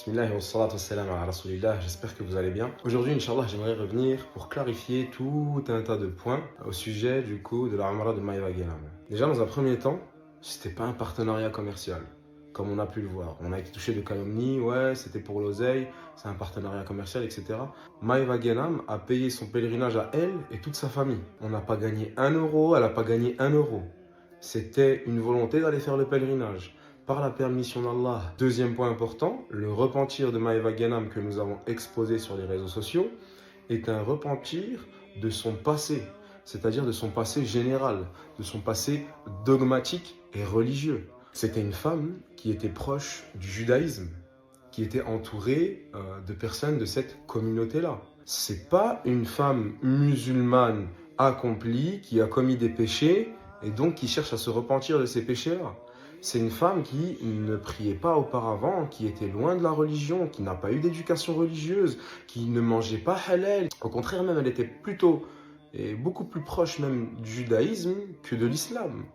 Bismillah wa salatu wassalam ala rasulillah, j'espère que vous allez bien. Aujourd'hui, Inch'Allah, j'aimerais revenir pour clarifier tout un tas de points au sujet du coup de la Umrah de Maïva Ghenam. Déjà, dans un premier temps, c'était pas un partenariat commercial, comme on a pu le voir. On a été touché de calomnie, ouais, c'était pour l'oseille, c'est un partenariat commercial, etc. Maïva Ghenam a payé son pèlerinage à elle et toute sa famille. On n'a pas gagné 1 euro, elle n'a pas gagné 1 euro. C'était une volonté d'aller faire le pèlerinage. Par la permission d'Allah. Deuxième point important, le repentir de Maïva Ghenam que nous avons exposé sur les réseaux sociaux est un repentir de son passé, c'est-à-dire de son passé général, de son passé dogmatique et religieux. C'était une femme qui était proche du judaïsme, qui était entourée de personnes de cette communauté-là. C'est pas une femme musulmane accomplie qui a commis des péchés et donc qui cherche à se repentir de ces péchés-là. C'est une femme qui ne priait pas auparavant, qui était loin de la religion, qui n'a pas eu d'éducation religieuse, qui ne mangeait pas halal. Au contraire même, elle était plutôt et beaucoup plus proche même du judaïsme que de l'islam.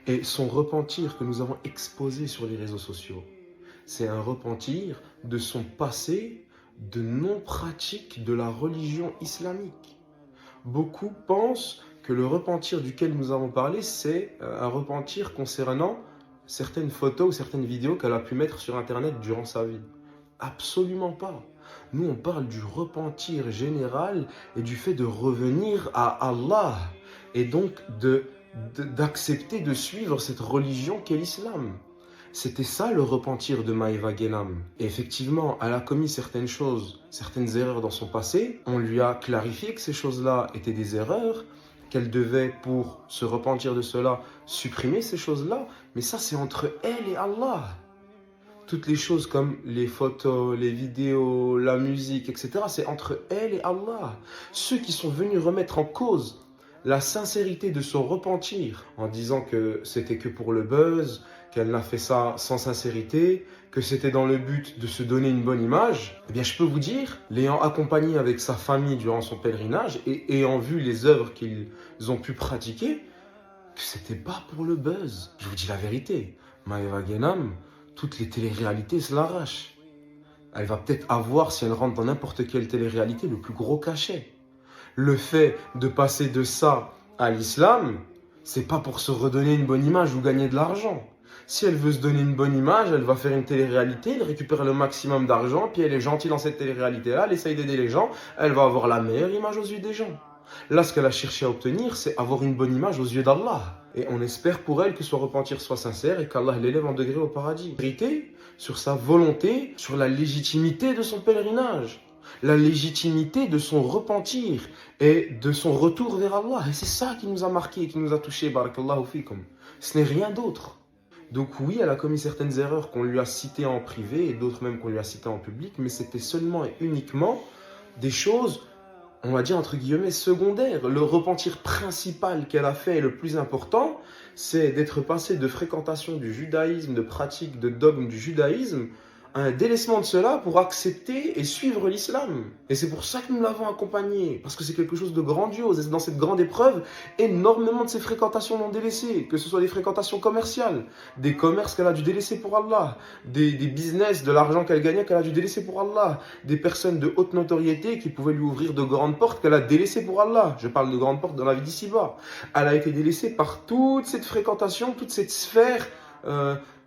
Et son repentir que nous avons exposé sur les réseaux sociaux, c'est un repentir de son passé de non-pratique de la religion islamique. Beaucoup pensent que le repentir duquel nous avons parlé, c'est un repentir concernant certaines photos ou certaines vidéos qu'elle a pu mettre sur Internet durant sa vie. Absolument pas. Nous, on parle du repentir général et du fait de revenir à Allah et donc d'accepter de suivre cette religion qu'est l'islam. C'était ça le repentir de Maïva Ghenam. Et effectivement, elle a commis certaines choses, certaines erreurs dans son passé. On lui a clarifié que ces choses-là étaient des erreurs, qu'elle devait, pour se repentir de cela, supprimer ces choses-là. Mais ça, c'est entre elle et Allah. Toutes les choses comme les photos, les vidéos, la musique, etc., c'est entre elle et Allah. Ceux qui sont venus remettre en cause la sincérité de son repentir, en disant que c'était que pour le buzz, qu'elle n'a fait ça sans sincérité, que c'était dans le but de se donner une bonne image, eh bien je peux vous dire, l'ayant accompagné avec sa famille durant son pèlerinage et ayant vu les œuvres qu'ils ont pu pratiquer, que c'était pas pour le buzz. Je vous dis la vérité, Maïva Ghenam, toutes les téléréalités se l'arrachent. Elle va peut-être avoir, si elle rentre dans n'importe quelle télé-réalité, le plus gros cachet. Le fait de passer de ça à l'islam, c'est pas pour se redonner une bonne image ou gagner de l'argent. Si elle veut se donner une bonne image, elle va faire une télé-réalité, elle récupère le maximum d'argent, puis elle est gentille dans cette télé-réalité-là, elle essaye d'aider les gens, elle va avoir la meilleure image aux yeux des gens. Là, ce qu'elle a cherché à obtenir, c'est avoir une bonne image aux yeux d'Allah. Et on espère pour elle que son repentir soit sincère et qu'Allah l'élève en degré au paradis. Vérité sur sa volonté, sur la légitimité de son pèlerinage, la légitimité de son repentir et de son retour vers Allah. Et c'est ça qui nous a marqué et qui nous a touché, barakallahu fikum. Ce n'est rien d'autre. Donc oui, elle a commis certaines erreurs qu'on lui a citées en privé et d'autres même qu'on lui a citées en public, mais c'était seulement et uniquement des choses, on va dire entre guillemets, secondaires. Le repentir principal qu'elle a fait et le plus important, c'est d'être passé de fréquentation du judaïsme, de pratique de dogme du judaïsme, à un délaissement de cela pour accepter et suivre l'islam. Et c'est pour ça que nous l'avons accompagnée, parce que c'est quelque chose de grandiose. Et dans cette grande épreuve, énormément de ses fréquentations l'ont délaissée, que ce soit des fréquentations commerciales, des commerces qu'elle a dû délaisser pour Allah, des business, de l'argent qu'elle gagnait qu'elle a dû délaisser pour Allah, des personnes de haute notoriété qui pouvaient lui ouvrir de grandes portes qu'elle a délaissées pour Allah. Je parle de grandes portes dans la vie d'ici-bas. Elle a été délaissée par toute cette fréquentation, toute cette sphère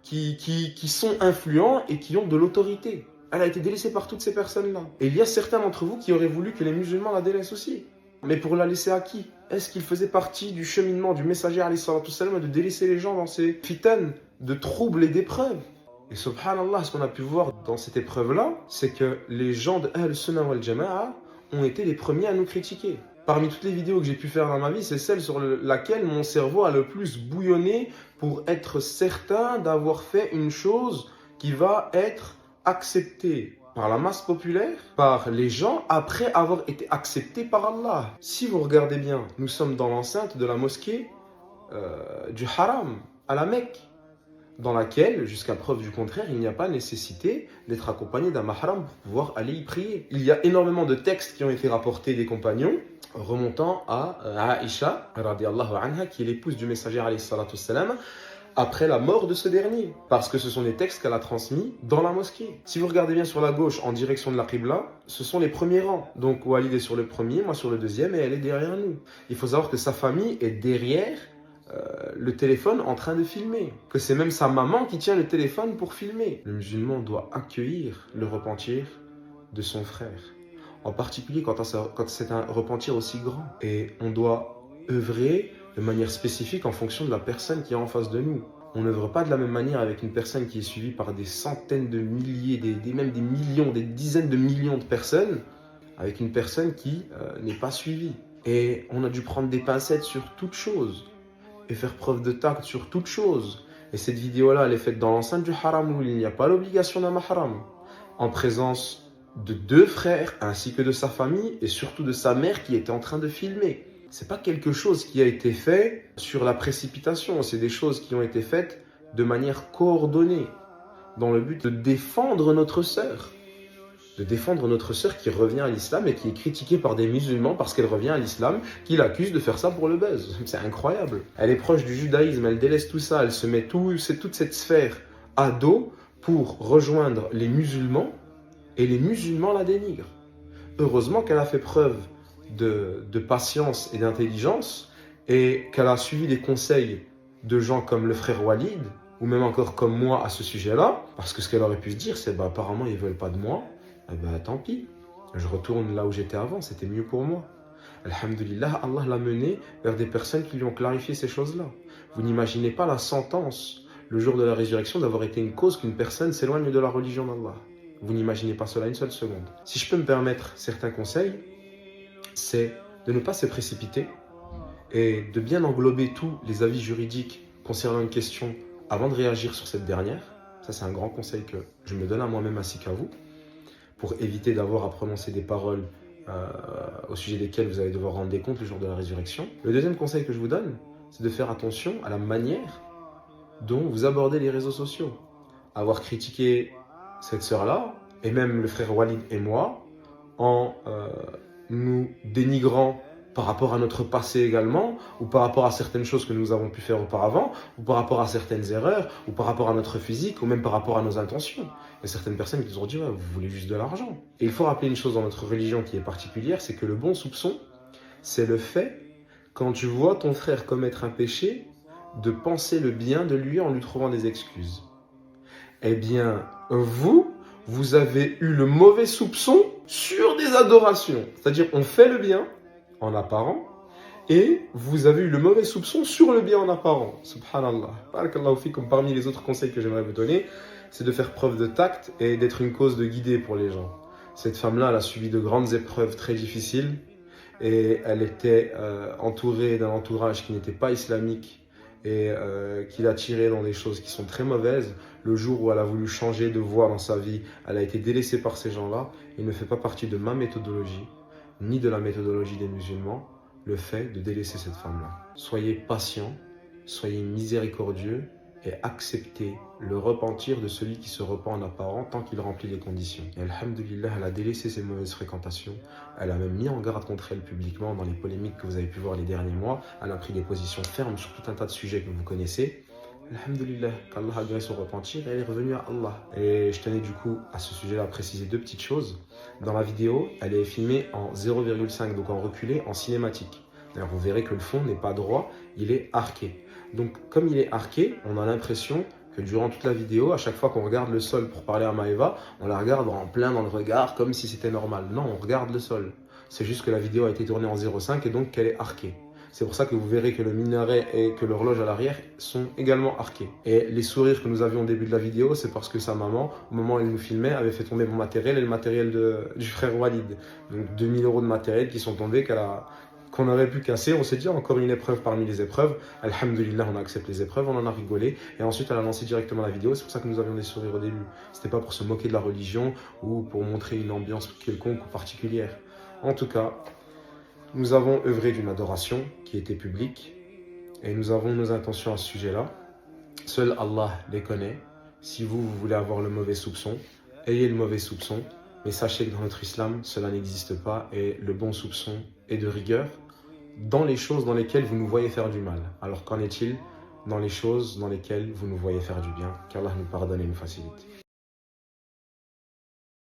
qui sont influents et qui ont de l'autorité. Elle a été délaissée par toutes ces personnes-là. Et il y a certains d'entre vous qui auraient voulu que les musulmans la délaissent aussi. Mais pour la laisser à qui? Est-ce qu'il faisait partie du cheminement du messager alayhi salatu wassalam de délaisser les gens dans ces fitanes de troubles et d'épreuves? Et subhanallah, ce qu'on a pu voir dans cette épreuve-là, c'est que les gens de Ahl Sunnah wal Jama'a ont été les premiers à nous critiquer. Parmi toutes les vidéos que j'ai pu faire dans ma vie, c'est celle sur laquelle mon cerveau a le plus bouillonné pour être certain d'avoir fait une chose qui va être acceptée par la masse populaire, par les gens, après avoir été acceptée par Allah. Si vous regardez bien, nous sommes dans l'enceinte de la mosquée du Haram, à la Mecque, dans laquelle, jusqu'à preuve du contraire, il n'y a pas nécessité d'être accompagné d'un mahram pour pouvoir aller y prier. Il y a énormément de textes qui ont été rapportés des compagnons, remontant à Aïcha, radiallahu anha, qui est l'épouse du messager, alayhi salatu wassalam, après la mort de ce dernier, parce que ce sont des textes qu'elle a transmis dans la mosquée. Si vous regardez bien sur la gauche, en direction de la Qibla, ce sont les premiers rangs. Donc Walid est sur le premier, moi sur le deuxième, et elle est derrière nous. Il faut savoir que sa famille est derrière le téléphone en train de filmer, que c'est même sa maman qui tient le téléphone pour filmer. Le musulman doit accueillir le repentir de son frère, en particulier quand c'est un repentir aussi grand. Et on doit œuvrer de manière spécifique en fonction de la personne qui est en face de nous. On n'œuvre pas de la même manière avec une personne qui est suivie par des centaines de milliers, même des millions, des dizaines de millions de personnes, avec une personne qui n'est pas suivie. Et on a dû prendre des pincettes sur toute chose et faire preuve de tact sur toute chose. Et cette vidéo-là, elle est faite dans l'enceinte du haram où il n'y a pas l'obligation d'un mahram, en présence de 2 frères ainsi que de sa famille et surtout de sa mère qui était en train de filmer. C'est pas quelque chose qui a été fait sur la précipitation, c'est des choses qui ont été faites de manière coordonnée, dans le but de défendre notre sœur. De défendre notre sœur qui revient à l'islam et qui est critiquée par des musulmans parce qu'elle revient à l'islam, qui l'accusent de faire ça pour le buzz. C'est incroyable. Elle est proche du judaïsme, elle délaisse tout ça, elle se met toute cette sphère à dos pour rejoindre les musulmans et les musulmans la dénigrent. Heureusement qu'elle a fait preuve de patience et d'intelligence et qu'elle a suivi les conseils de gens comme le frère Walid ou même encore comme moi à ce sujet-là, parce que ce qu'elle aurait pu se dire, c'est apparemment ils veulent pas de moi, tant pis, je retourne là où j'étais avant, c'était mieux pour moi. Alhamdulillah, Allah l'a menée vers des personnes qui lui ont clarifié ces choses-là. Vous n'imaginez pas la sentence, le jour de la résurrection, d'avoir été une cause qu'une personne s'éloigne de la religion d'Allah. Vous n'imaginez pas cela une seule seconde. Si je peux me permettre certains conseils, c'est de ne pas se précipiter et de bien englober tous les avis juridiques concernant une question avant de réagir sur cette dernière. Ça, c'est un grand conseil que je me donne à moi-même ainsi qu'à vous, pour éviter d'avoir à prononcer des paroles au sujet desquelles vous allez devoir rendre des comptes le jour de la résurrection. Le deuxième conseil que je vous donne, c'est de faire attention à la manière dont vous abordez les réseaux sociaux. Avoir critiqué cette sœur-là, et même le frère Walid et moi, en nous dénigrant par rapport à notre passé également, ou par rapport à certaines choses que nous avons pu faire auparavant, ou par rapport à certaines erreurs, ou par rapport à notre physique, ou même par rapport à nos intentions. Il y a certaines personnes qui nous ont dit, ouais, vous voulez juste de l'argent. Et il faut rappeler une chose dans notre religion qui est particulière, c'est que le bon soupçon, c'est le fait, quand tu vois ton frère commettre un péché, de penser le bien de lui en lui trouvant des excuses. Eh bien, vous avez eu le mauvais soupçon sur des adorations. C'est-à-dire, on fait le bien en apparent, et vous avez eu le mauvais soupçon sur le bien en apparent. Subhanallah. Barakallahu fikum. Parmi les autres conseils que j'aimerais vous donner, c'est de faire preuve de tact et d'être une cause de guider pour les gens. Cette femme-là, elle a subi de grandes épreuves très difficiles, et elle était entourée d'un entourage qui n'était pas islamique, et qui l'a tirée dans des choses qui sont très mauvaises. Le jour où elle a voulu changer de voie dans sa vie, elle a été délaissée par ces gens-là. Il ne fait pas partie de ma méthodologie, ni de la méthodologie des musulmans, le fait de délaisser cette femme-là. Soyez patient, soyez miséricordieux et acceptez le repentir de celui qui se repent en apparent tant qu'il remplit les conditions. Et alhamdulillah, elle a délaissé ses mauvaises fréquentations. Elle a même mis en garde contre elle publiquement dans les polémiques que vous avez pu voir les derniers mois. Elle a pris des positions fermes sur tout un tas de sujets que vous connaissez. Alhamdulillah, qu'Allah a gré son repentir et elle est revenue à Allah. Et je tenais du coup à ce sujet-là à préciser 2 petites choses. Dans la vidéo, elle est filmée en 0,5, donc en reculé, en cinématique. D'ailleurs, vous verrez que le fond n'est pas droit, il est arqué. Donc, comme il est arqué, on a l'impression que durant toute la vidéo, à chaque fois qu'on regarde le sol pour parler à Maëva, on la regarde en plein dans le regard, comme si c'était normal. Non, on regarde le sol. C'est juste que la vidéo a été tournée en 0,5 et donc qu'elle est arquée. C'est pour ça que vous verrez que le minaret et que l'horloge à l'arrière sont également arqués. Et les sourires que nous avions au début de la vidéo, c'est parce que sa maman, au moment où elle nous filmait, avait fait tomber mon matériel et le matériel du frère Walid. Donc 2000 € de matériel qui sont tombés, qu'on aurait pu casser. On s'est dit encore une épreuve parmi les épreuves. Alhamdulillah, on accepte les épreuves, on en a rigolé. Et ensuite, elle a lancé directement la vidéo. C'est pour ça que nous avions des sourires au début. C'était pas pour se moquer de la religion ou pour montrer une ambiance quelconque ou particulière. En tout cas, nous avons œuvré d'une adoration qui était publique et nous avons nos intentions à ce sujet-là. Seul Allah les connaît. Si vous voulez avoir le mauvais soupçon, ayez le mauvais soupçon. Mais sachez que dans notre islam, cela n'existe pas et le bon soupçon est de rigueur dans les choses dans lesquelles vous nous voyez faire du mal. Alors qu'en est-il dans les choses dans lesquelles vous nous voyez faire du bien. Qu'Allah nous pardonne et nous facilite.